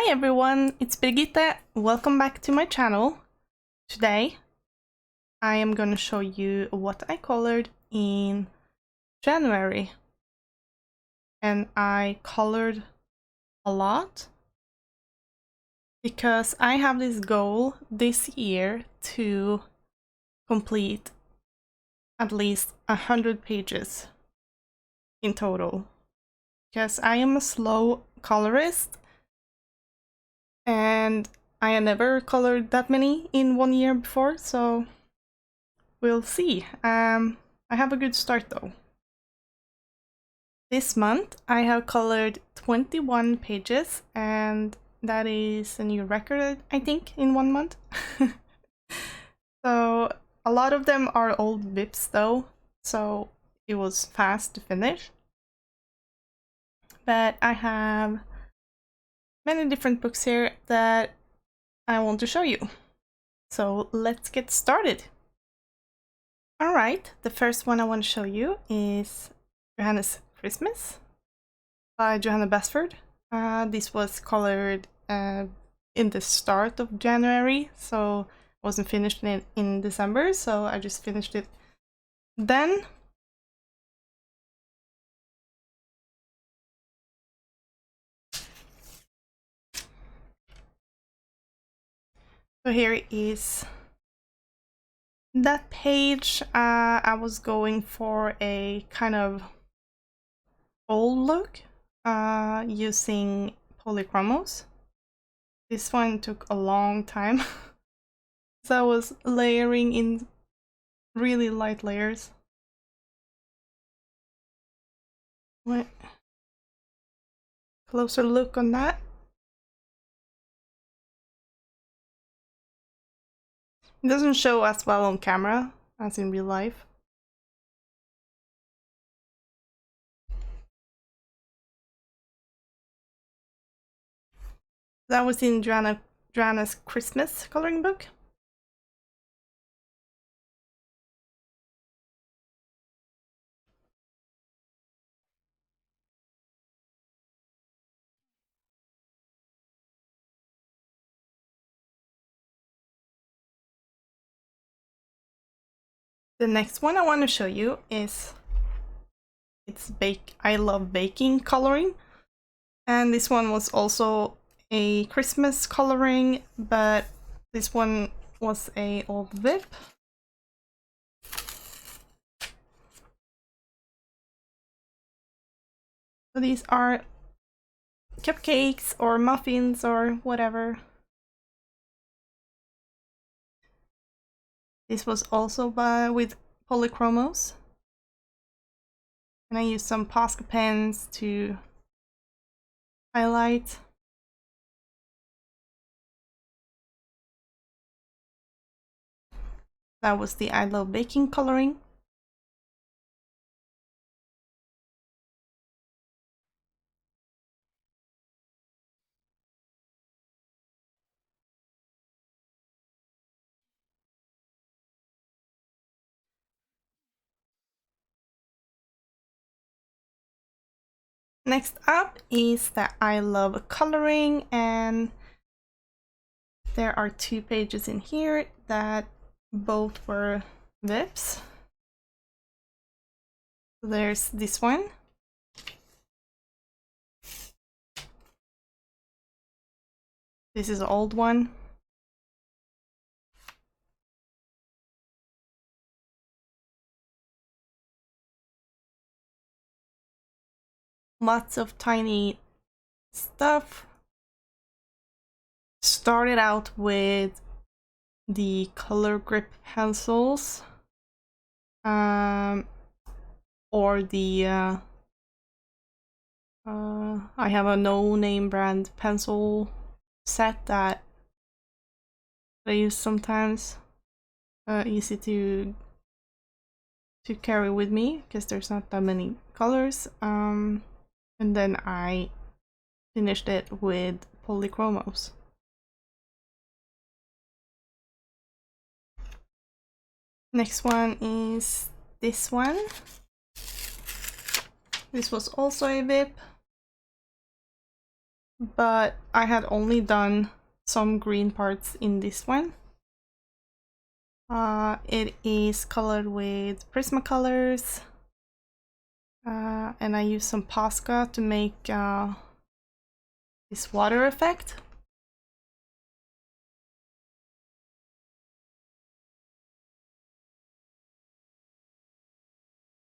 everyone, it's Birgitte. Welcome back to my channel. Today I am going to show you what I colored in January. And I colored a lot because I have this goal this year to complete at least 100 pages in total. Because I am a slow colorist and I had never colored that many in 1 year before, so we'll see. I have a good start though. This month I have colored 21 pages, and that is a new record, I think, in 1 month. So a lot of them are old VIPs though, so it was fast to finish. But I have many different books here that I want to show you. So let's get started. Alright, the first one I want to show you is Joannas Christmas by Johanna Basford. This was colored in the start of January, so I wasn't finished in December, so I just finished it then. So here is that page. I was going for a kind of old look using polychromos. This one took a long time. So I was layering in really light layers. What? Closer look on that. It doesn't show as well on camera as in real life. That was in Joannas Christmas coloring book. The next one I want to show you is I Love Baking coloring, and this one was also a Christmas coloring, but this one was a old VIP. So these are cupcakes or muffins or whatever. This was also with polychromos. And I used some Posca pens to highlight. That was the I Love Baking coloring. Next up is the I Love Coloring, and there are 2 pages in here that both were VIPs. There's this one. This is an old one. Lots of tiny stuff. Started out with the color grip pencils, or the I have a no-name brand pencil set that I use sometimes. Easy to carry with me because there's not that many colors. And then I finished it with polychromos. Next one is this one. This was also a VIP. but I had only done some green parts in this one. It is colored with Prismacolors, and I used some Posca to make this water effect.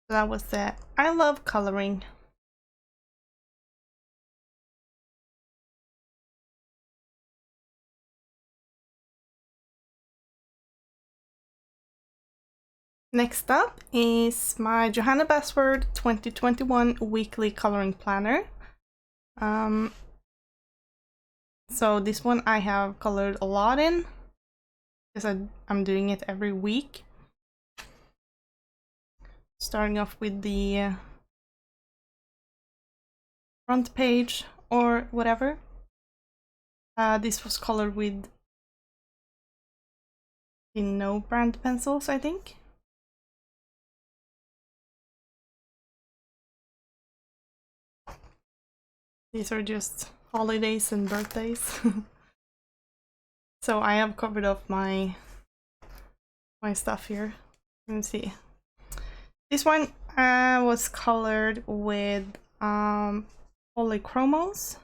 That was it. I love coloring. Next up is my Johanna Basford 2021 weekly coloring planner. So this one I have colored a lot in because I'm doing it every week. Starting off with the front page or whatever. This was colored with the No brand pencils, I think. These are just holidays and birthdays. So I have covered up my stuff here. Let me see. This one was colored with polychromos.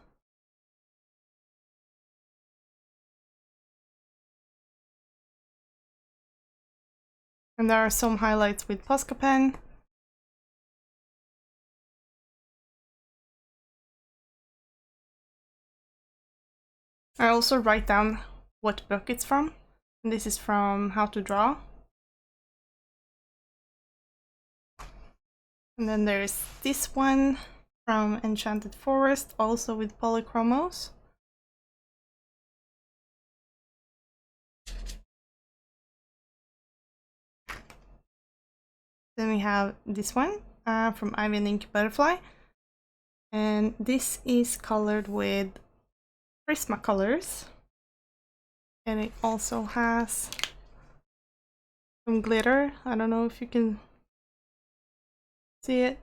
And there are some highlights with Posca pen. I also write down what book it's from. And this is from How to Draw. And then there's this one from Enchanted Forest, also with polychromos. Then we have this one from Inky Butterfly. And this is colored with Prismacolors. And it also has some glitter. I don't know if you can see it.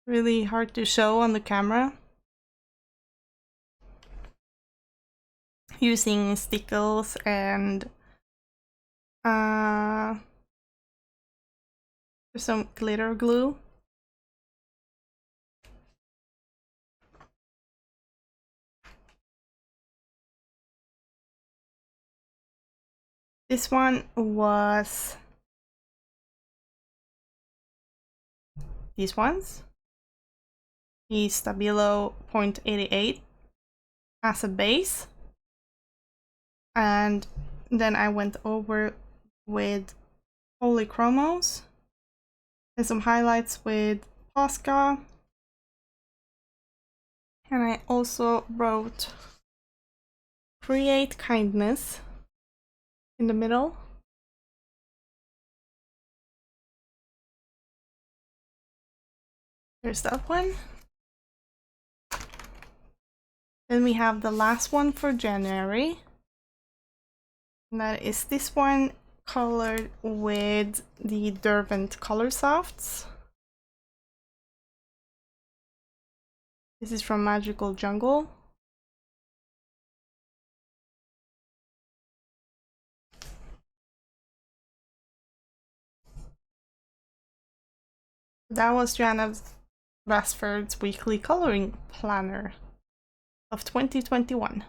Really hard to show on the camera. Using stickles and some glitter glue. This one was these ones. The Stabilo 0.88 as a base. And then I went over with polychromos and some highlights with Posca. And I also wrote Create Kindness in the middle. There's that one. Then we have the last one for January. And that is this one, colored with the Derwent Color Softs. This is from Magical Jungle. That was Joannas Basford's weekly coloring planner of 2021.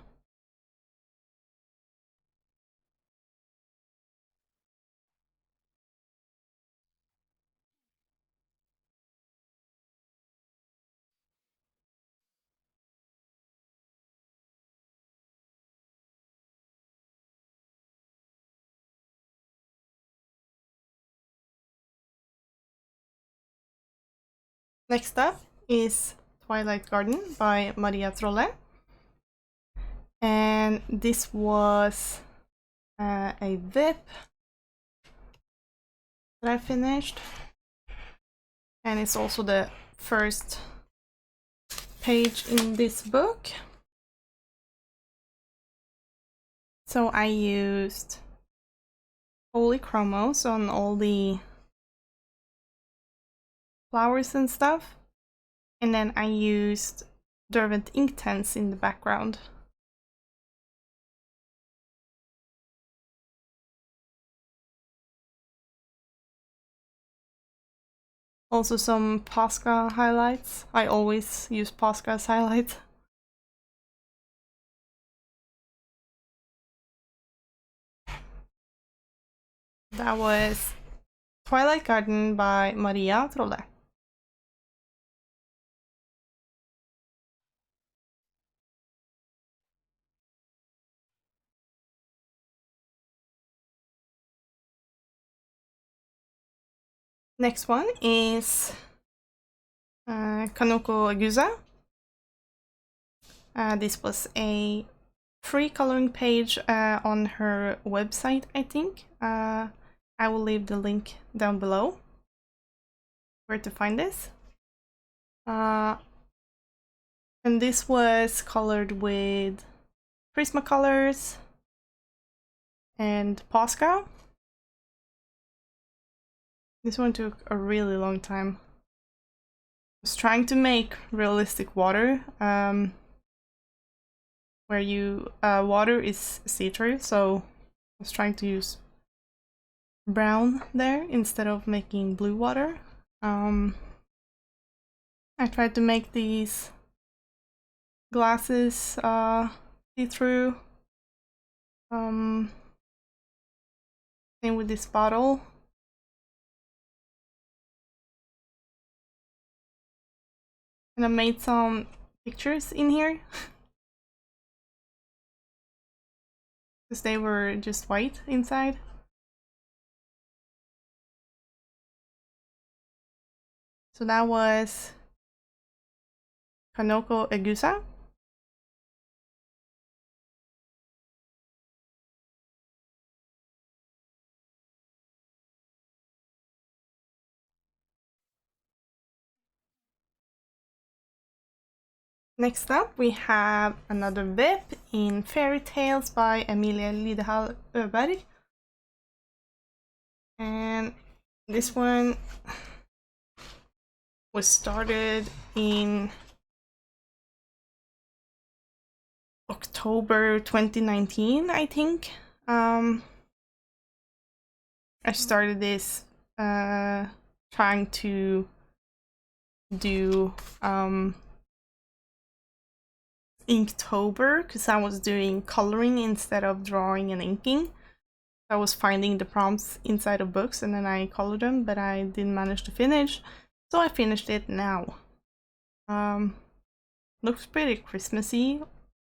Next up is Twilight Garden by Maria Trolle. And this was a VIP that I finished. And it's also the first page in this book. So I used polychromos on all the flowers and stuff. And then I used Derwent Inktense in the background. Also some Posca highlights. I always use Posca as highlights. That was Twilight Garden by Maria Trolle. Next one is Kanoko Giza. This was a free coloring page on her website, I think. I will leave the link down below where to find this. And this was colored with Prismacolors and Posca. This one took a really long time. I was trying to make realistic water, where water is see-through, so I was trying to use brown there instead of making blue water. I tried to make these glasses see-through. Same with this bottle. And I made some pictures in here. Because they were just white inside. So that was Kanoko Egusa. Next up we have another VIP in Fairy Tales by Emilia Lidehall Öberg. And this one was started in October 2019, I think. I started this trying to do Inktober, because I was doing coloring instead of drawing and inking. I was finding the prompts inside of books and then I colored them, but I didn't manage to finish, so I finished it now. Looks pretty Christmassy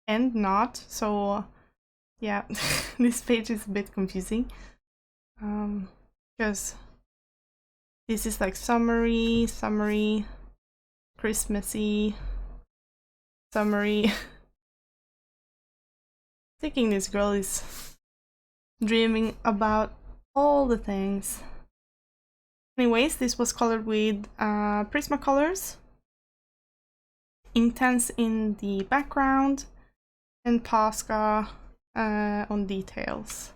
and not, so yeah, this page is a bit confusing. Because this is like summery, Christmassy, summery. Thinking this girl is dreaming about all the things. Anyways, this was colored with Prismacolors, Inktense in the background, and Posca on details.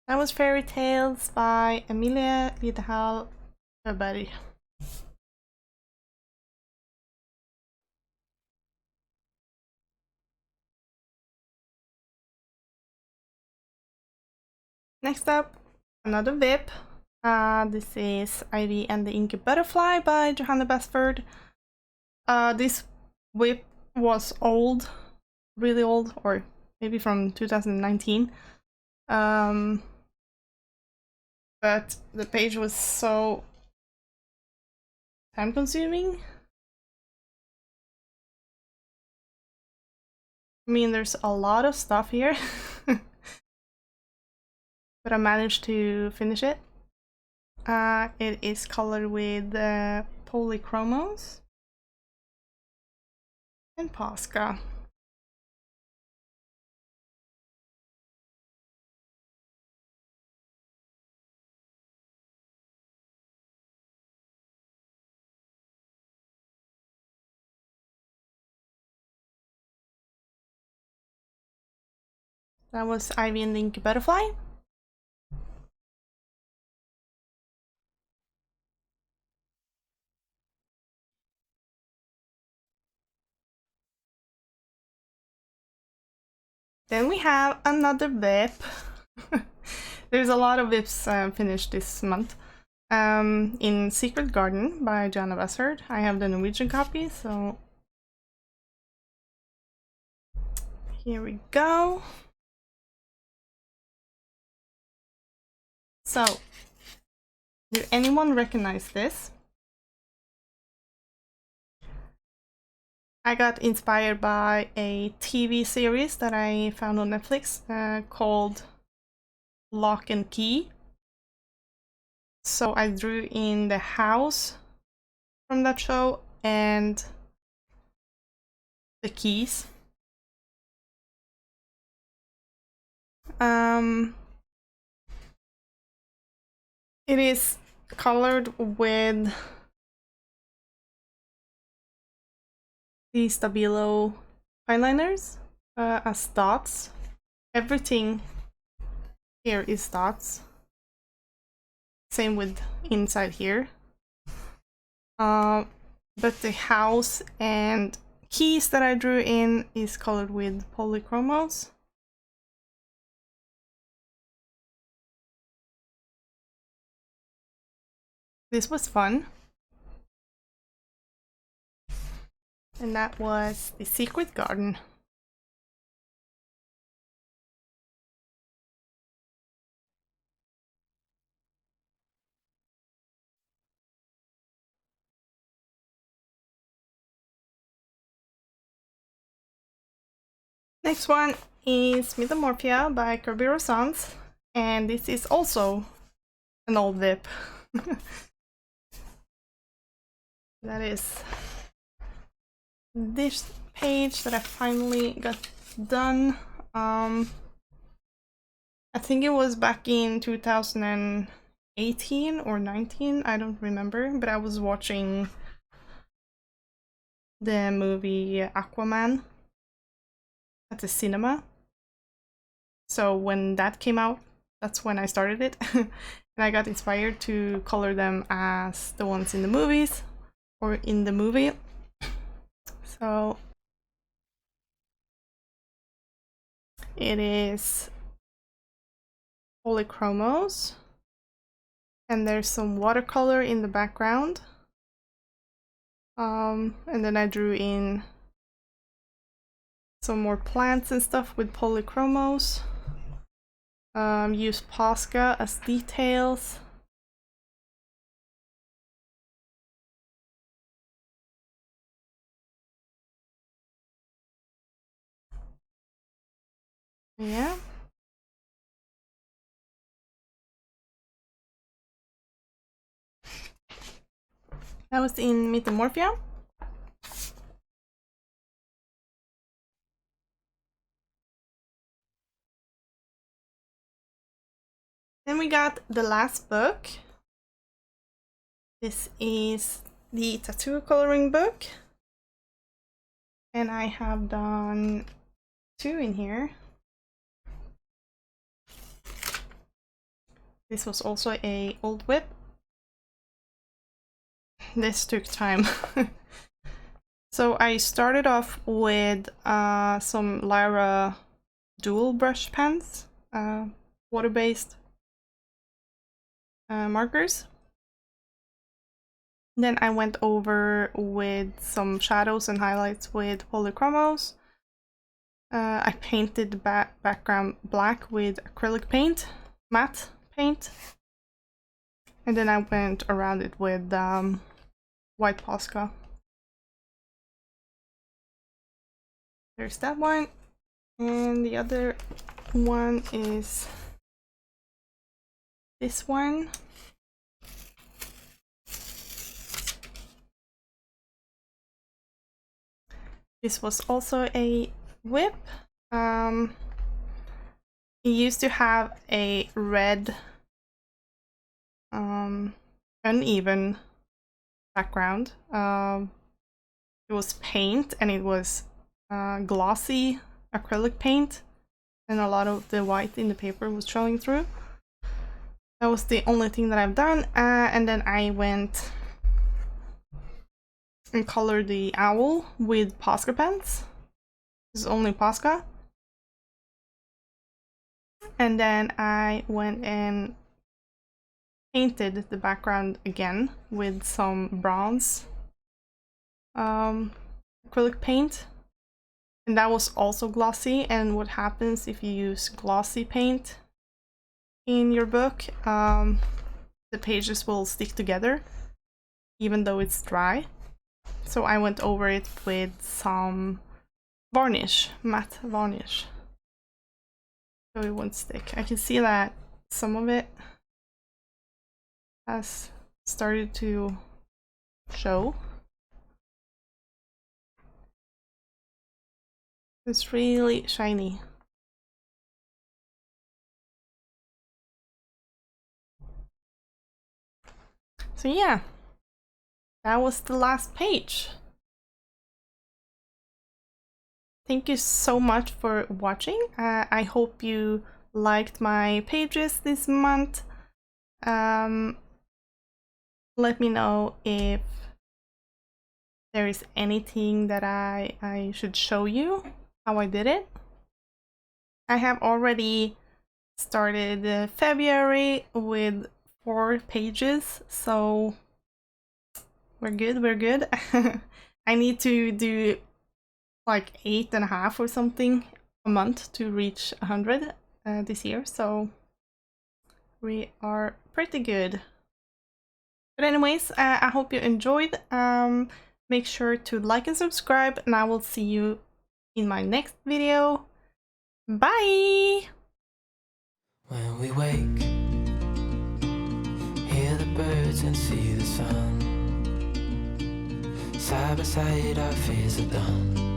That was Fairy Tales by Emilia Lidehall Öberg. Next up, another VIP. This is Ivy and the Inky Butterfly by Johanna Basford. This whip was old, really old, or maybe from 2019. But the page was so time consuming. I mean, there's a lot of stuff here, but I managed to finish it. It is colored with polychromos and Posca. That was Ivy and the Inky Butterfly. Then we have another VIP. There's a lot of VIPs finished this month. In Secret Garden by Joannas Christmas. I have the Norwegian copy, so here we go. So, do anyone recognize this? I got inspired by a TV series that I found on Netflix called Lock and Key. So I drew in the house from that show and the keys. It is colored with the Stabilo eyeliners as dots. Everything here is dots. Same with inside here. But the house and keys that I drew in is colored with polychromos. This was fun. And that was the Secret Garden. Next one is Mythomorphia by Kirby Rosans, and this is also an old VIP. That is this page that I finally got done. I think it was back in 2018 or 19, I don't remember, but I was watching the movie Aquaman at the cinema. So when that came out, that's when I started it. And I got inspired to color them as the ones in the movies or in the movie. So it is polychromos, and there's some watercolor in the background. And then I drew in some more plants and stuff with polychromos. Use Posca as details. Yeah. That was in Mythomorphia. Then we got the last book. This is the tattoo coloring book. And I have done 2 in here. This was also a old whip. This took time. So I started off with some Lyra dual brush pens, water-based markers. Then I went over with some shadows and highlights with polychromos. I painted the background black with acrylic paint, matte paint. And then I went around it with white Posca. There's that one. And the other one is this one. This was also a whip. It used to have a red uneven background. It was paint, and it was glossy acrylic paint, and a lot of the white in the paper was showing through. That was the only thing that I've done, and then I went and colored the owl with Posca pens. This is only Posca. And then I went and painted the background again with some bronze acrylic paint. And that was also glossy, and what happens if you use glossy paint in your book, the pages will stick together even though it's dry. So I went over it with some varnish, matte varnish, so it won't stick. I can see that some of it has started to show. It's really shiny. So yeah, that was the last page. Thank you so much for watching. I hope you liked my pages this month. Let me know if there is anything that I should show you how I did it. I have already started February with 4 pages, so we're good. I need to do like 8.5 or something a month to reach 100 this year, so we are pretty good. But anyways, I hope you enjoyed. Make sure to like and subscribe, and I will see you in my next video. Bye! When we wake, hear the birds and see the sun. Side by side our fears are done.